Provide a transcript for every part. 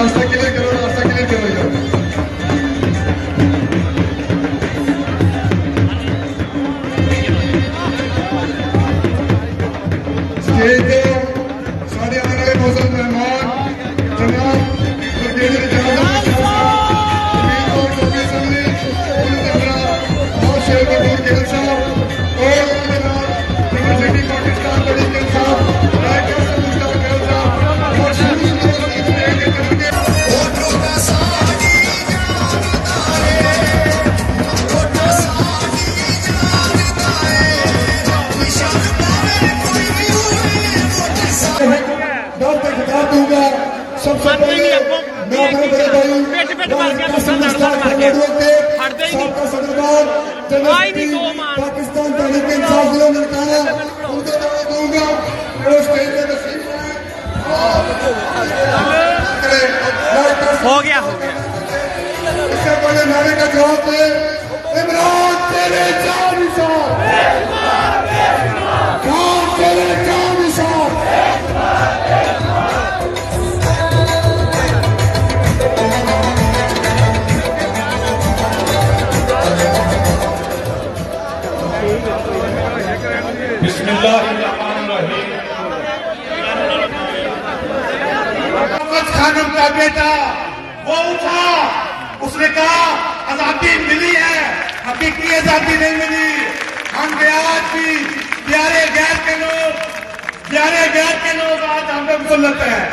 रास्ता क्लियर करो, रास्ता क्लियर करो इधर। स्टेज पे सारे आने वाले मौजूद मेहमान जनाब ब्रिगेडियर जनरल और शेर बहादुर गिल साहब और जनाब यूनिवर्सिटी पाकिस्तान बड़ी गिल साहब, राइटर से मुस्तफा गिल साहब और शहीद दूंगा। सबसे पहले मैं अपने बड़े भाई सबका सदरदार पाकिस्तान तहरीक इंसाफ ननकाना उनके नाम दूंगा और स्टेज पे तशरीफ हो गया इससे पहले नारे का जवाब दे इमरान तेरे चार निशान, तेरे चार निशान। खानम का बेटा वो उठा, उसने कहा आजादी मिली है, हकीकी आजादी नहीं मिली। हम आज भी प्यारे गैर के लोग आज हम पे मुसल्लत हैं।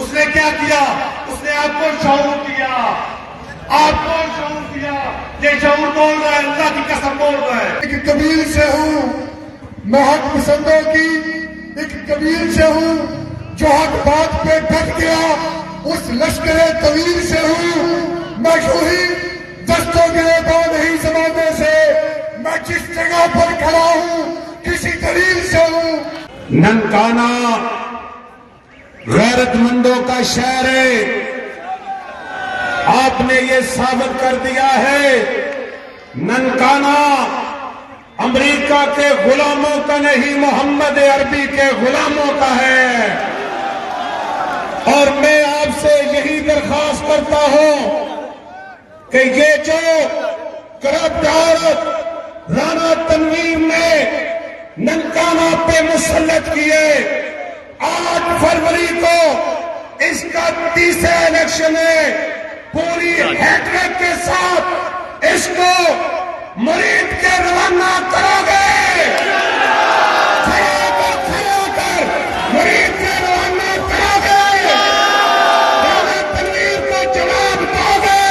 उसने क्या किया? उसने आपको शऊर दिया, ये शऊर बोल रहा है, अल्लाह की कसम बोल रहा है। एक कबील से हूँ मैं हक पसंदों की, एक कबील से हूँ जो हक बात पे डट गया, उस लश्कर तवील से हूँ मैं यूं ही दस्तों गिरेबान नहीं जमाने से, मैं जिस जगह पर खड़ा हूँ किसी दलील से हूँ। ननकाना गैरतमंदों का शहर है, आपने ये साबित कर दिया है। ननकाना अमेरिका के गुलामों का नहीं, मोहम्मद अरबी के गुलामों का है। और मैं आपसे यही दरखास्त करता हूं कि ये जो करप्ट औरत राणा तनवीर ने ननकाना पे मुसल्लत किए, 8 फरवरी को इसका तीसरा इलेक्शन है, पूरी हैट्रिक के साथ इसको मुरीद के रवाना करोगे, मुरीद के रवाना करोगे, राणा तनवीर को जवाब दोगे।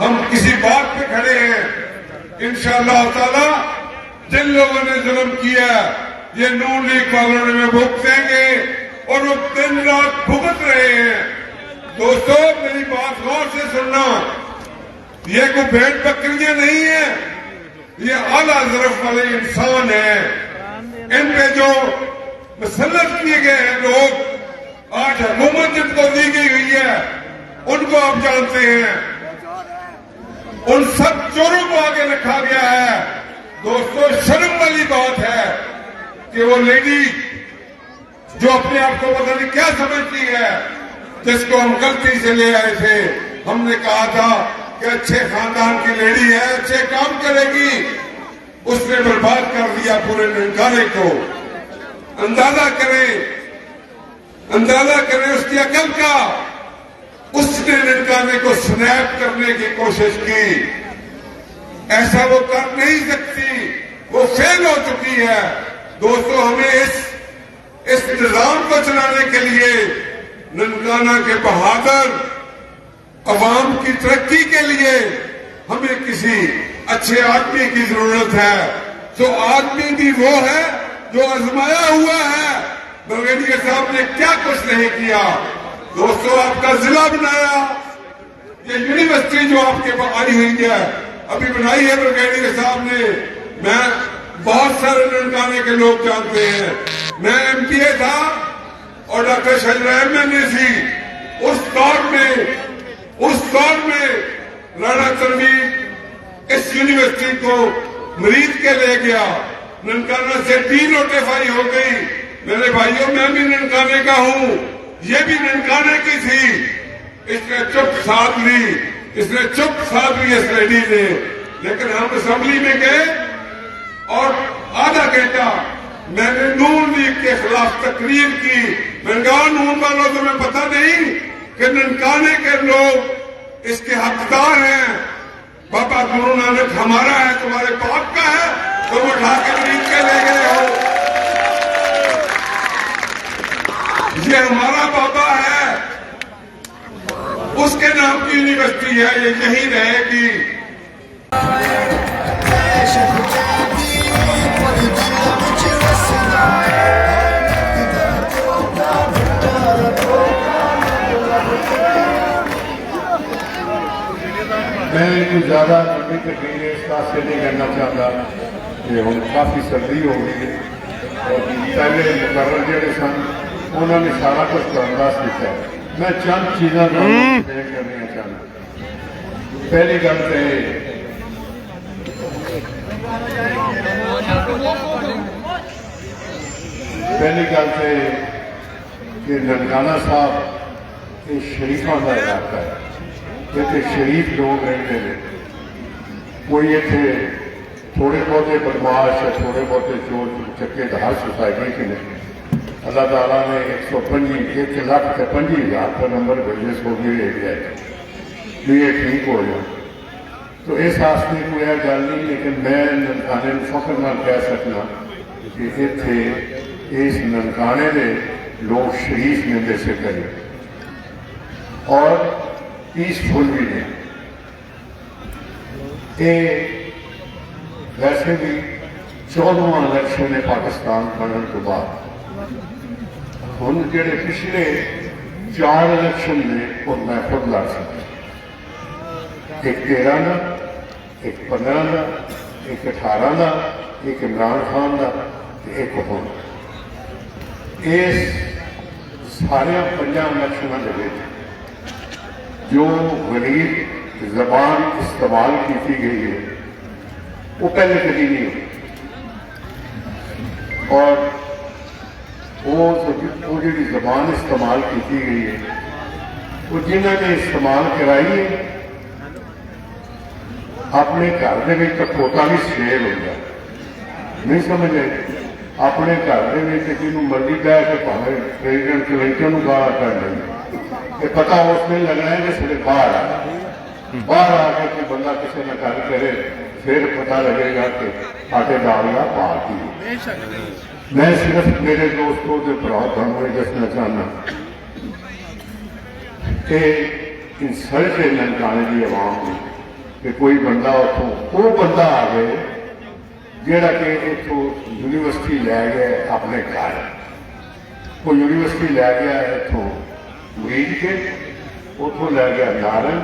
हम किसी बात पे खड़े हैं, इंशाअल्लाह ताला जिन लोगों ने जुल्म किया ये नून लीग कॉलोनी में भुगतेंगे और वो दिन रात भुगत रहे हैं। दोस्तों मेरी बात गौर से सुनना, ये कोई भेड़ बकरियां नहीं है, ये आला ज़रफ़ वाले इंसान हैं। इन पे जो मुसल्लत किए गए हैं लोग, आज हुकूमत जिनको दी गई हुई है उनको आप जानते हैं, उन सब चोरों को आगे रखा गया है। दोस्तों शर्म वाली बात है कि वो लेडी जो अपने आप को पता नहीं क्या समझती है, जिसको हम गलती से ले आए थे, हमने कहा था कि अच्छे खानदान की लेडी है, अच्छे काम करेगी, उसने बर्बाद कर दिया पूरे ननकाने को। अंदाजा करें उसकी अकल का। उसने ननकाने को स्नैप करने की कोशिश की, ऐसा वो कर नहीं सकती, वो फेल हो चुकी है। दोस्तों हमें इस निजाम को चलाने के लिए ननकाना के बहादुर अवाम की तरक्की के लिए हमें किसी अच्छे आदमी की जरूरत है। जो आदमी भी वो है जो आजमाया हुआ है। ब्रिगेडियर साहब ने क्या कुछ नहीं किया। दोस्तों आपका जिला बनाया, ये यूनिवर्सिटी जो आपके पास आई हुई है अभी बनाई है ब्रिगेडियर साहब ने। मैं बहुत सारे ननकाने के लोग जानते हैं, मैं एमपीए था और डॉक्टर शहजाद मैंने थी। उस दौर में राणा तनवीर इस यूनिवर्सिटी को मरीज के ले गया। ननकाना से डी नोटिफाई हो गई। मेरे भाइयों मैं भी ननकाने का हूं ये भी ननकाने की थी। इसने चुप साध ली, इसने चुप साध ली इस लेडी ने। लेकिन हम असेंबली में गए और आधा घंटा मैंने नून लीग के खिलाफ तकरीर की। मैंने कहा नून वालों, तुम्हें पता नहीं कि ननकाने के लोग इसके हकदार हैं। बाबा गुरु नानक हमारा है, तुम्हारे बाप का है, तुम उठा के खरीद के ले गए हो। ये हमारा बाबा है, उसके नाम की यूनिवर्सिटी है, ये यही रहेगी। मैं इतनी ज़्यादा लंबी तकरीर इस बात से नहीं करना चाहता कि हम काफ़ी सर्दी हो गई है और पहले मुकर्रर जोड़े सन उन्होंने सारा कुछ अंदाज किया। मैं चंद चीज़ों को करना चाहता। पहली गल तो कि ननकाना साहब ये शरीफों का इलाका है। इतने शरीफ लोग रहते हैं। कोई इतने थोड़े बहुते बदमाश है, थोड़े बहुते चोर चक्के हर सोसाइटी के नहीं। अल्लाह ताला ने 1,50,000 का नंबर भेजे सो भी एरिया भी ये ठीक हो जाए। तो इस वास्ते कोई गल नहीं, लेकिन मैं ननकाने फख्र न कह सकना कि इतने इस ननकाने के लोग शरीफ ने जैसे करें और पीसफुल भी ने। वैसे भी 14वां इलेक्शन है पाकिस्तान बनने के बाद। हम जोड़े पिछले 4 इलेक्शन ने और मैं खुद लड़ सकता, एक 13 का, एक 15 का, एक 18 का, एक इमरान खान का, एक हम। इस सारे 5 इलेक्शनों के जो गरीब जबान इस्तेमाल की गई है वो पहले कभी नहीं हुई। और वो जी जबान इस्तेमाल की गई है वो जिन्होंने इस्तेमाल कराई है अपने घर के खोता भी शेर हो गया। नहीं समझ आए? अपने घर के जिन्हों मर्जी कह के भावे प्रेजिडेंट क्लिंटन को गाला कर देंगे। ये पता उसमें लगना है जिसने बाहर आके कि बंदा किसी ने गल करे, फिर पता लगेगा कि आटे दाल का पार्टी। मैं सिर्फ मेरे दोस्तों के भरावान को दसना चाहना कि इंसल्ट है ननकाने की आवाम की कि कोई बंदा उतों वो बंदा आ गए जोड़ा कि इतों यूनिवर्सिटी लै गया अपने घर। वो यूनिवर्सिटी लै गया इतों मुरीद के, उतों लै गया नारंग,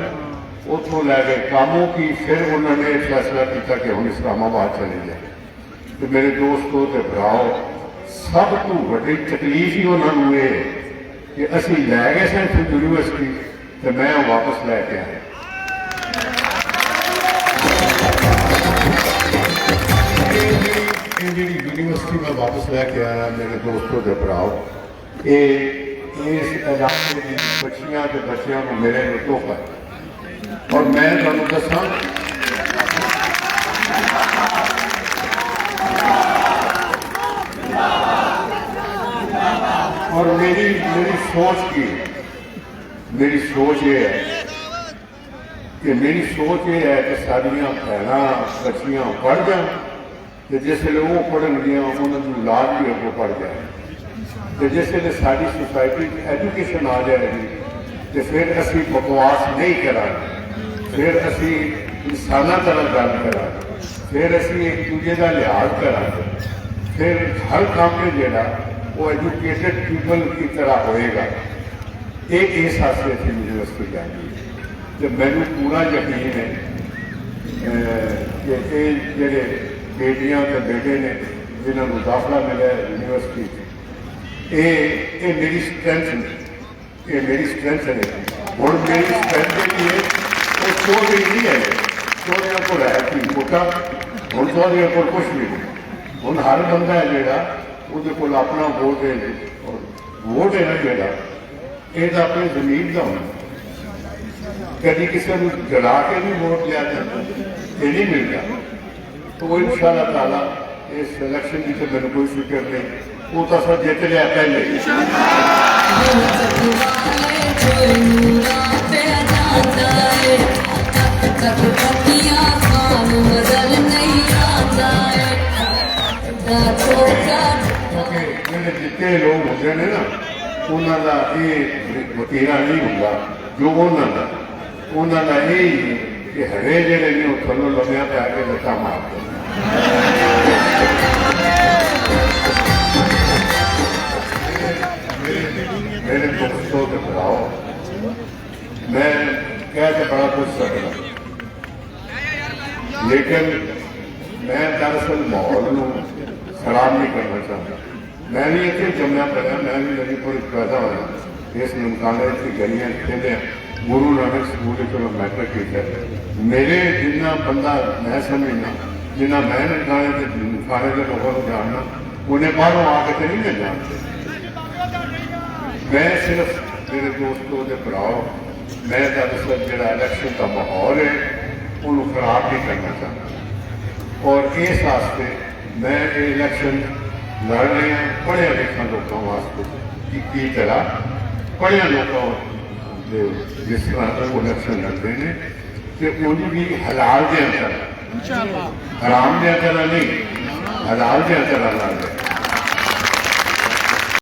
उतों लै गए कामों की। फिर उन्होंने फैसला किया कि हम इस्लामाबाद चले जाए। तो मेरे दोस्तों के भराओ, सब तो बड़ी तकलीफ ही उन्होंने ये कि असी लै गए सन इतों यूनिवर्सिटी तो मैं वापस लैके आया। जी यूनिवर्सिटी में वापस लैके आया मेरे दोस्तों के भराओ, इस इलाके की बच्चियां के बच्चों को मेरे तोहफा। और मैं तुहानू दसा और मेरी सोच की मेरी सोच ये है कि सारियां भैन बच्चियां पढ़ जाए तो जिसले वो पढ़न गया उन्होंने लाभ भी अगों पढ़ जाए। तो जिसले साड़ी सोसाइटी एजुकेशन आ जाएगी तो फिर असी बकवास नहीं करा, फिर असी इंसाना तरह गल करा, फिर असी एक दूजे का लिहाज करा, फिर हर काम में जोड़ा वो एजुकेटेड पीपल की तरह होएगा। एक इस हादसे से यूनिवर्सिटी जाएगी। तो मैनू पूरा यकीन है कि ये बेटियां तो बेटे ने जिन्होंने दाखला मिला यूनिवर्सिटी, ये मेरी स्ट्रेंथ है, ये मेरी स्ट्रेंथ है। और मेरी स्ट्रेंथ की है वो चौधरी नहीं है, चौधरी को है कि मोटा हूँ चौधरी को कुछ भी नहीं। हूँ हर बंदा है जोड़ा वो अपना वोट है और वोट है ना जोड़ा ਇਹ ਤਾਂ ਆਪਣੀ ਜ਼ਮੀਨ ਦਾ ਹੋਣਾ। ਕਦੀ ਕਿਸੇ ਨੂੰ ਜਲਾ ਕੇ ਨਹੀਂ ਵੋਟ ਲਿਆ ਜਾਂਦਾ, ਇਹ ਨਹੀਂ ਮਿਲਦਾ। तो इंशाअल्लाह ताला इस इलेक्शन की तो मैंने कोई फिक्र नहीं, वो तो सब जीत लिया पहले। ਜਿਹੜੇ ਜਿੱਤੇ ਲੋਕ ਹੁੰਦੇ ਨੇ ਨਾ, ਉਹਨਾਂ ਦਾ ਇਹ ਵਤੀਰਾ ਨਹੀਂ ਹੁੰਦਾ ਜੋ ਉਹਨਾਂ ਦਾ ਇਹ ਕਿ ਹਰੇ ਜਿਹੜੇ ਨੇ ਉਹ ਥੱਲੋਂ ਲੰਮਿਆਂ ਤੇ ਆ ਕੇ ਲੱਤਾਂ ਮਾਰਦੇ ਨੇ। मेरे दोस्तों के बताओ, मैं कह के बड़ा कुछ सकता, लेकिन मैं दरअसल माहौल को खराब नहीं करना चाहता। मैं भी इतने जमया पड़ा, मैं भी मेरी कोई पैदा होया इस नमकाने की गलियां खेले गुरु नानक स्कूल चलो मैट्रिक किया। मेरे जिन्ना बंदा मैं समझना, जिन्ना मैं नमकाने के लोगों को जानना, उन्हें बाहरों आके तो नहीं मैं जानते। मैं सिर्फ मेरे दोस्तों के भराओ, मैं दरअसल जो इलेक्शन का माहौल है उन्होंने खराब नहीं करना चाहता, और इस वास्ते मैं ये इलेक्शन लड़ रहे हैं पढ़िया लिखा लोगों वास्ते की तरह। पढ़िया लोगों जिस तरह वो इलेक्शन लड़ते हैं तो उन्हें भी हलाल दिया तरह, हराम दिया तरह नहीं, हलाल दिया तरह लड़ रहे।